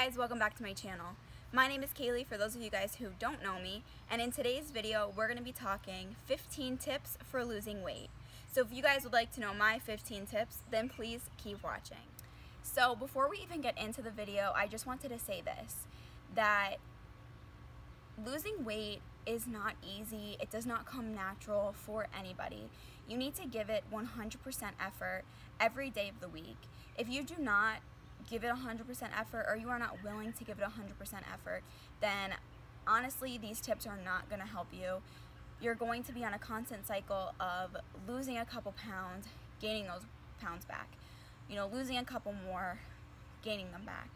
guys, welcome back to my channel. My name is Kaylee for those of you guys who don't know me, and in today's video we're going to be talking 15 tips for losing weight. So if you guys would like to know my 15 tips, then please keep watching. So before we even get into the video, I just wanted to say this, that losing weight is not easy. It does not come natural for anybody. You need to give it 100% effort every day of the week. If you do not give it 100% effort, or you are not willing to give it 100% effort, then honestly these tips are not going to help you. You're going to be on a constant cycle of losing a couple pounds, gaining those pounds back. You know, losing a couple more, gaining them back.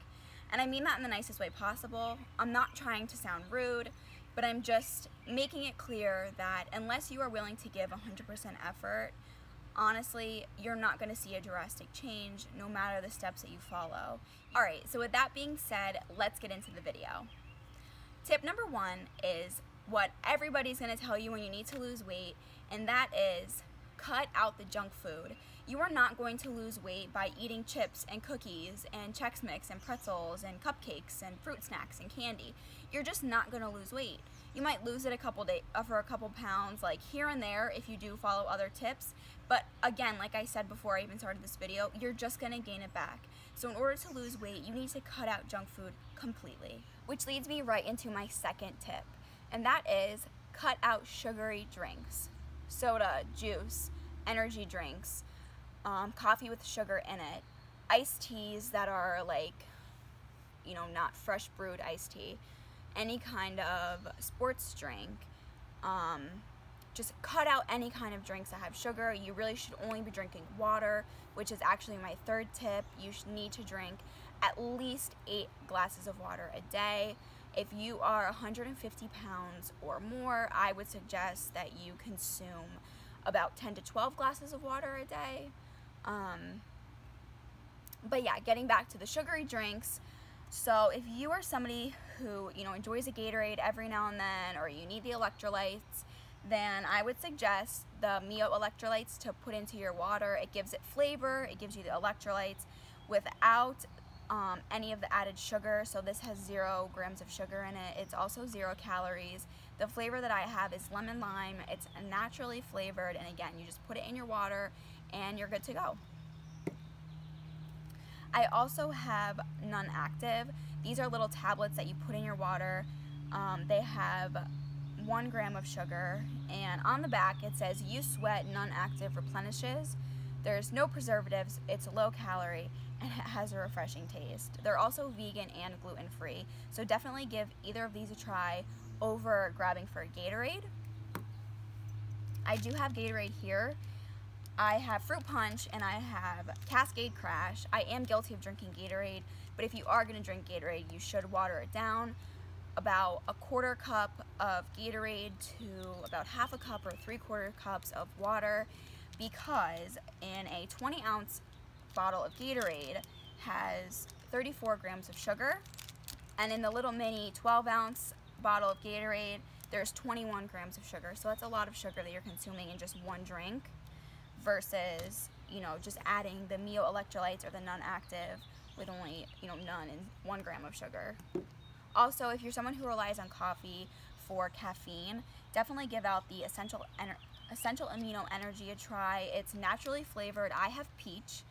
And I mean that in the nicest way possible. I'm not trying to sound rude, but I'm just making it clear that unless you are willing to give 100% effort, honestly, you're not going to see a drastic change no matter the steps that you follow. Alright, so with that being said, let's get into the video. Tip number 1 is what everybody's going to tell you when you need to lose weight, and that is cut out the junk food. You are not going to lose weight by eating chips and cookies and Chex Mix and pretzels and cupcakes and fruit snacks and candy. You're just not going to lose weight. You might lose it for a couple pounds, like here and there, if you do follow other tips. But again, like I said before I even started this video, you're just going to gain it back. So in order to lose weight, you need to cut out junk food completely. Which leads me right into my second tip, and that is cut out sugary drinks. Soda, juice, energy drinks, coffee with sugar in it, iced teas that are like, you know, not fresh brewed iced tea, any kind of sports drink. Just cut out any kind of drinks that have sugar. You really should only be drinking water, which is actually my third tip. You need to drink at least 8 glasses of water a day. If you are 150 pounds or more, I would suggest that you consume about 10 to 12 glasses of water a day. But yeah, getting back to the sugary drinks. So if you are somebody who, you know, enjoys a Gatorade every now and then, or you need the electrolytes, then I would suggest the Mio electrolytes to put into your water. It gives it flavor, it gives you the electrolytes without any of the added sugar. So this has 0 grams of sugar in it. It's also 0 calories. The flavor that I have is lemon lime. It's naturally flavored, and again, you just put it in your water and you're good to go. I also have non-active. These are little tablets that you put in your water. They have 1 gram of sugar, and on the back it says "You Sweat Non-Active Replenishes." There's no preservatives, it's low calorie, and it has a refreshing taste. They're also vegan and gluten-free, so definitely give either of these a try over grabbing for a Gatorade. I do have Gatorade here. I have Fruit Punch and I have Cascade Crash. I am guilty of drinking Gatorade, but if you are going to drink Gatorade, you should water it down. About a 1/4 cup of Gatorade to about 1/2 cup or 3/4 cups of water, because in a 20-ounce bottle of Gatorade has 34 grams of sugar, and in the little mini 12-ounce bottle of Gatorade there's 21 grams of sugar. So that's a lot of sugar that you're consuming in just one drink, versus, you know, just adding the Mio electrolytes or the non-active with only, you know, none and 1 gram of sugar. Also, if you're someone who relies on coffee for caffeine, definitely give out the Essential Amino Energy a try. It's naturally flavored. I have peach.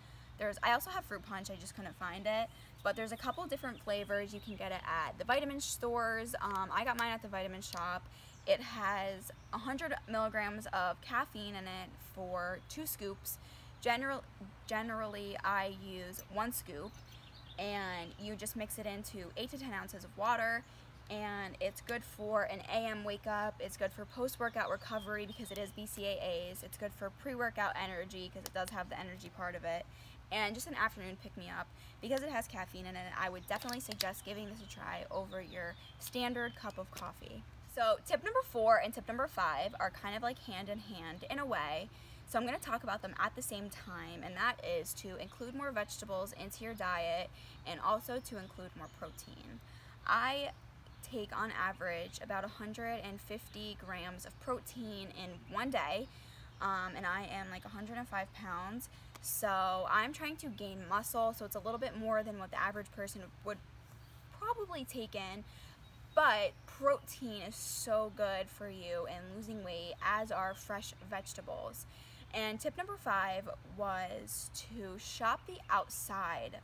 I also have Fruit Punch, I just couldn't find it. But there's a couple different flavors. You can get it at the vitamin stores. I got mine at the vitamin shop. It has 100 milligrams of caffeine in it for 2 scoops. Generally, I use 1 scoop, and you just mix it into 8 to 10 ounces of water, and it's good for an AM wake up. It's good for post-workout recovery because it is BCAAs. It's good for pre-workout energy because it does have the energy part of it, and just an afternoon pick-me-up. Because it has caffeine in it, I would definitely suggest giving this a try over your standard cup of coffee. So tip number 4 and tip number 5 are kind of like hand in hand in a way. So I'm going to talk about them at the same time, and that is to include more vegetables into your diet and also to include more protein. I take on average about 150 grams of protein in one day, and I am like 105 pounds. So I'm trying to gain muscle, so it's a little bit more than what the average person would probably take in, but protein is so good for you in losing weight, as are fresh vegetables. And tip number 5 was to shop the outside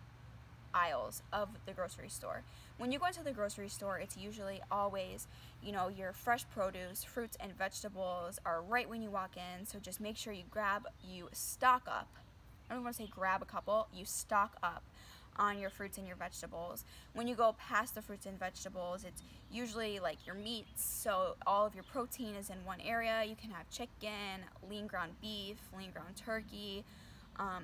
aisles of the grocery store. When you go into the grocery store, it's usually always, you know, your fresh produce, fruits and vegetables are right when you walk in, so just make sure you stock up. I don't want to say grab a couple, you stock up on your fruits and your vegetables. When you go past the fruits and vegetables, it's usually like your meats, so all of your protein is in one area. You can have chicken, lean ground beef, lean ground turkey.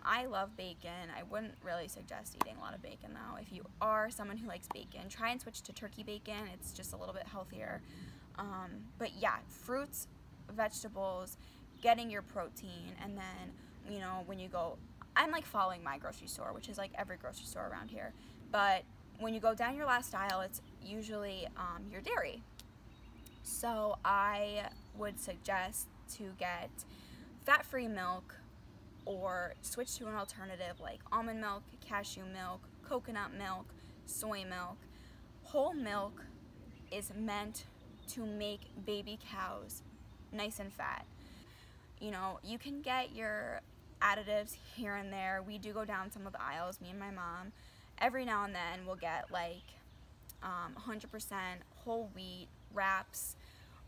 I love bacon. I wouldn't really suggest eating a lot of bacon though. If you are someone who likes bacon, try and switch to turkey bacon. It's just a little bit healthier. But yeah, fruits, vegetables, getting your protein, and then, you know, when you go, I'm like following my grocery store, which is like every grocery store around here, but when you go down your last aisle, it's usually your dairy. So I would suggest to get fat-free milk, or switch to an alternative like almond milk, cashew milk, coconut milk, soy milk. Whole milk is meant to make baby cows nice and fat. You know, you can get your additives here and there. We do go down some of the aisles, me and my mom. Every now and then we'll get like 100% whole wheat wraps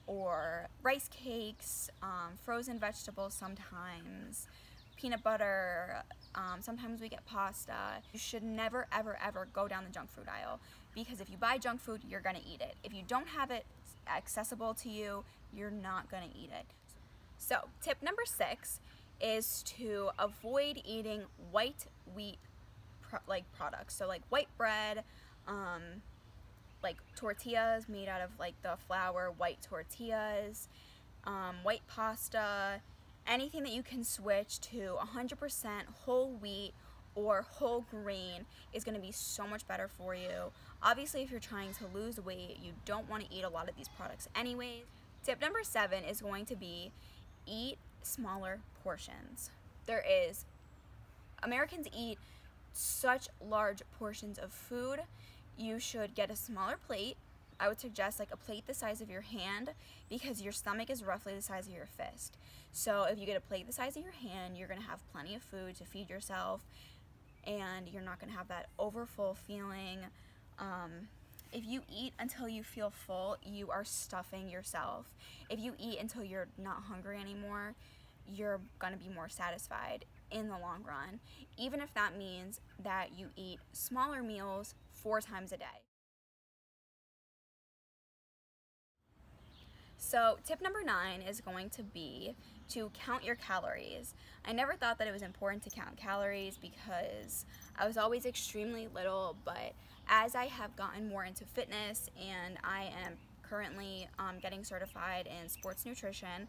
or rice cakes, frozen vegetables sometimes, peanut butter, sometimes we get pasta. You should never ever ever go down the junk food aisle, because if you buy junk food, you're gonna eat it. If you don't have it accessible to you, you're not gonna eat it. So tip number 6 is to avoid eating white wheat products. So like white bread, like tortillas made out of like the flour, white tortillas, white pasta, anything that you can switch to 100% whole wheat or whole grain is going to be so much better for you. Obviously, if you're trying to lose weight, you don't want to eat a lot of these products anyways. Tip number 7 is going to be eat smaller portions. Americans eat such large portions of food. You should get a smaller plate. I would suggest like a plate the size of your hand, because your stomach is roughly the size of your fist. So if you get a plate the size of your hand, you're going to have plenty of food to feed yourself, and you're not going to have that overfull feeling. If you eat until you feel full, you are stuffing yourself. If you eat until you're not hungry anymore, you're going to be more satisfied in the long run, even if that means that you eat smaller meals 4 times a day. So tip number 9 is going to be to count your calories. I never thought that it was important to count calories because I was always extremely little, but as I have gotten more into fitness and I am currently getting certified in sports nutrition,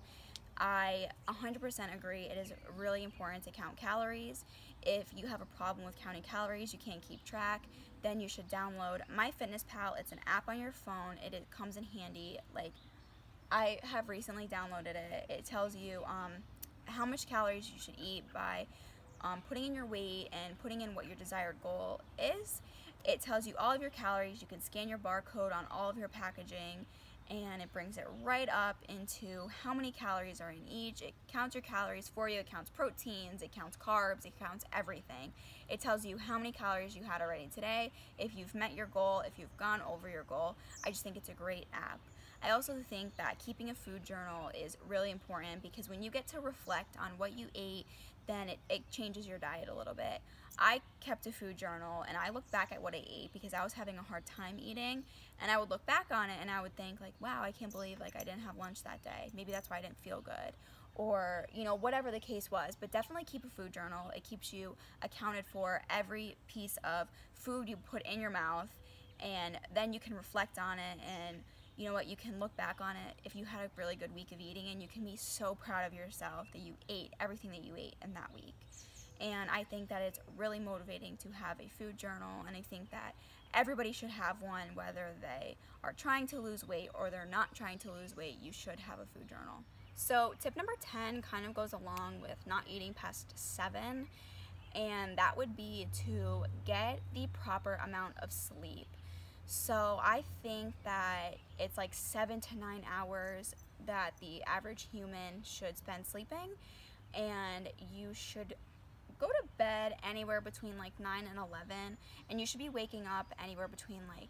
I 100% agree it is really important to count calories. If you have a problem with counting calories, you can't keep track, then you should download MyFitnessPal. It's an app on your phone. It comes in handy. Like, I have recently downloaded it. It tells you how much calories you should eat by putting in your weight and putting in what your desired goal is. It tells you all of your calories. You can scan your barcode on all of your packaging, and it brings it right up into how many calories are in each. It counts your calories for you. It counts proteins, it counts carbs, it counts everything. It tells you how many calories you had already today, if you've met your goal, if you've gone over your goal. I just think it's a great app. I also think that keeping a food journal is really important, because when you get to reflect on what you ate, then it changes your diet a little bit. I kept a food journal and I looked back at what I ate because I was having a hard time eating, and I would look back on it and I would think like, wow, I can't believe like I didn't have lunch that day. Maybe that's why I didn't feel good, or you know, whatever the case was. But definitely keep a food journal. It keeps you accounted for every piece of food you put in your mouth, and then you can reflect on it, and you know what, you can look back on it if you had a really good week of eating, and you can be so proud of yourself that you ate everything that you ate in that week. And I think that it's really motivating to have a food journal, and I think that everybody should have one, whether they are trying to lose weight or they're not trying to lose weight. You should have a food journal. So tip number 10 kind of goes along with not eating past 7, and that would be to get the proper amount of sleep. So I think that it's like 7 to 9 hours that the average human should spend sleeping, and you should go to bed anywhere between like 9 and 11, and you should be waking up anywhere between like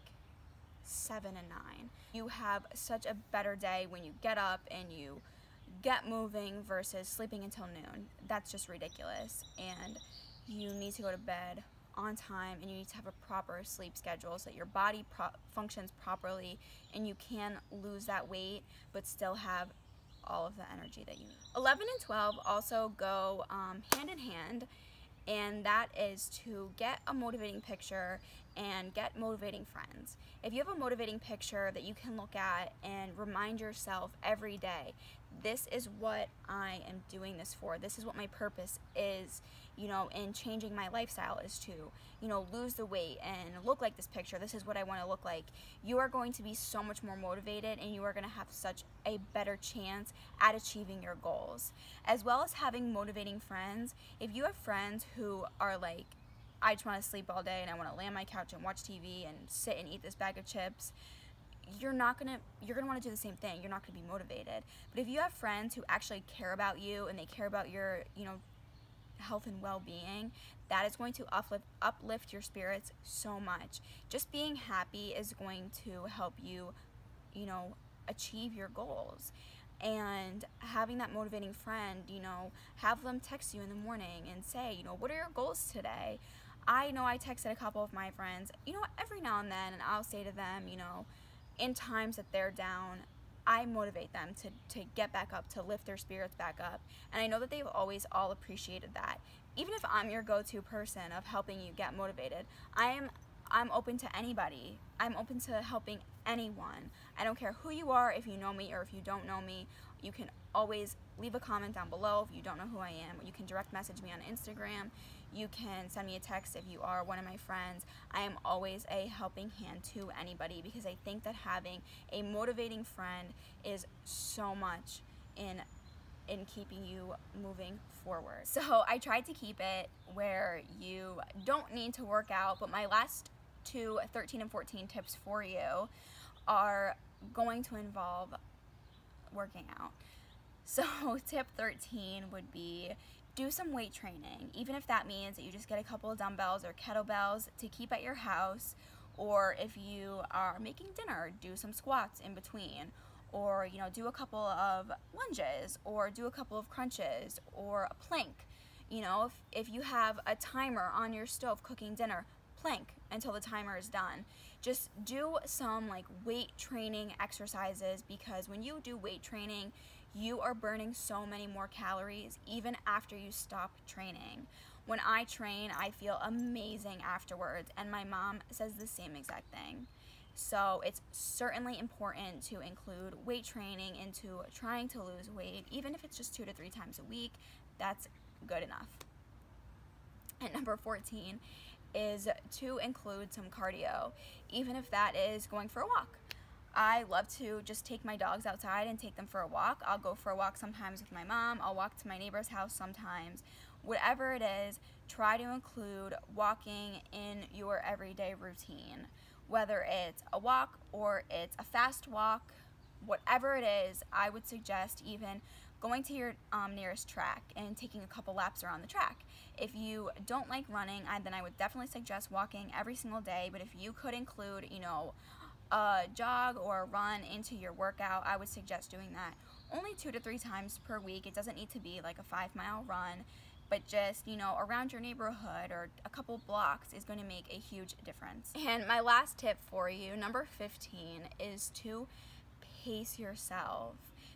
7 and 9. You have such a better day when you get up and you get moving versus sleeping until noon. That's just ridiculous, and you need to go to bed on time, and you need to have a proper sleep schedule so that your body functions properly and you can lose that weight but still have all of the energy that you need. 11 and 12 also go hand in hand, and that is to get a motivating picture and get motivating friends. If you have a motivating picture that you can look at and remind yourself every day, this is what I am doing this for. This is what my purpose is, you know, in changing my lifestyle, is to, you know, lose the weight and look like this picture. This is what I want to look like. You are going to be so much more motivated, and you are going to have such a better chance at achieving your goals. As well as having motivating friends. If you have friends who are like, I just want to sleep all day and I want to lay on my couch and watch TV and sit and eat this bag of chips, you're gonna want to do the same thing. You're not gonna be motivated. But if you have friends who actually care about you and they care about your, you know, health and well-being, that is going to uplift your spirits so much. Just being happy is going to help you, you know, achieve your goals. And having that motivating friend, you know, have them text you in the morning and say, you know, what are your goals today? I know I texted a couple of my friends, you know, every now and then, and I'll say to them, you know, in times that they're down, I motivate them to get back up, to lift their spirits back up. And I know that they've always all appreciated that. Even if I'm your go-to person of helping you get motivated, I'm open to anybody. I'm open to helping anyone. I don't care who you are, if you know me or if you don't know me. You can always leave a comment down below if you don't know who I am. You can direct message me on Instagram. You can send me a text if you are one of my friends. I am always a helping hand to anybody, because I think that having a motivating friend is so much in keeping you moving forward. So I tried to keep it where you don't need to work out, but my last two 13 and 14 tips for you are going to involve working out. So tip 13 would be, do some weight training, even if that means that you just get a couple of dumbbells or kettlebells to keep at your house, or if you are making dinner, do some squats in between, or, you know, do a couple of lunges, or do a couple of crunches, or a plank. You know, if you have a timer on your stove cooking dinner, plank until the timer is done. Just do some like weight training exercises, because when you do weight training, you are burning so many more calories even after you stop training. When I train, I feel amazing afterwards, and my mom says the same exact thing. So it's certainly important to include weight training into trying to lose weight. Even if it's just 2 to 3 times a week, that's good enough. And number 14 is to include some cardio, even if that is going for a walk. I love to just take my dogs outside and take them for a walk. I'll go for a walk sometimes with my mom. I'll walk to my neighbor's house sometimes. Whatever it is, try to include walking in your everyday routine. Whether it's a walk or it's a fast walk, whatever it is, I would suggest even going to your nearest track and taking a couple laps around the track. If you don't like running, then I would definitely suggest walking every single day. But if you could include, you know, a jog or a run into your workout, I would suggest doing that only 2 to 3 times per week. It doesn't need to be like a 5-mile run, but just, you know, around your neighborhood or a couple blocks is going to make a huge difference. And my last tip for you, number 15, is to pace yourself.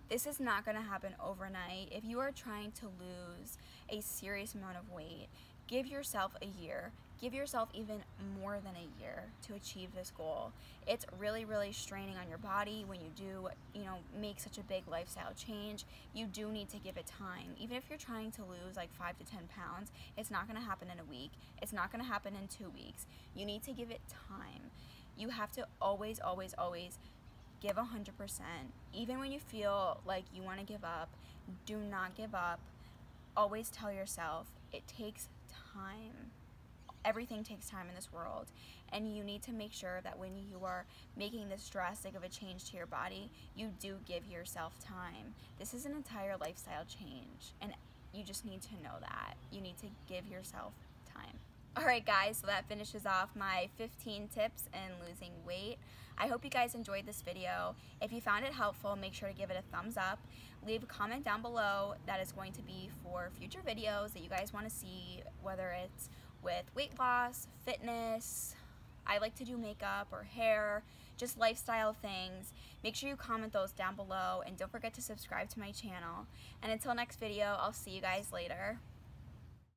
This is not going to happen overnight. If you are trying to lose a serious amount of weight, give yourself a year. Give yourself even more than a year to achieve this goal. It's really, really straining on your body when you do, you know, make such a big lifestyle change. You do need to give it time. Even if you're trying to lose like 5 to 10 pounds, it's not going to happen in a week. It's not going to happen in 2 weeks. You need to give it time. You have to always, always, always give 100%. Even when you feel like you want to give up, do not give up. Always tell yourself it takes time. everything takes time in this world, and you need to make sure that when you are making this drastic of a change to your body, you do give yourself time. This is an entire lifestyle change, and you just need to know that. You need to give yourself time. Alright guys, so that finishes off my 15 tips in losing weight. I hope you guys enjoyed this video. If you found it helpful, make sure to give it a thumbs up. Leave a comment down below that is going to be for future videos that you guys want to see, whether it's with weight loss, fitness, I like to do makeup or hair, just lifestyle things. Make sure you comment those down below, and don't forget to subscribe to my channel. And until next video, I'll see you guys later.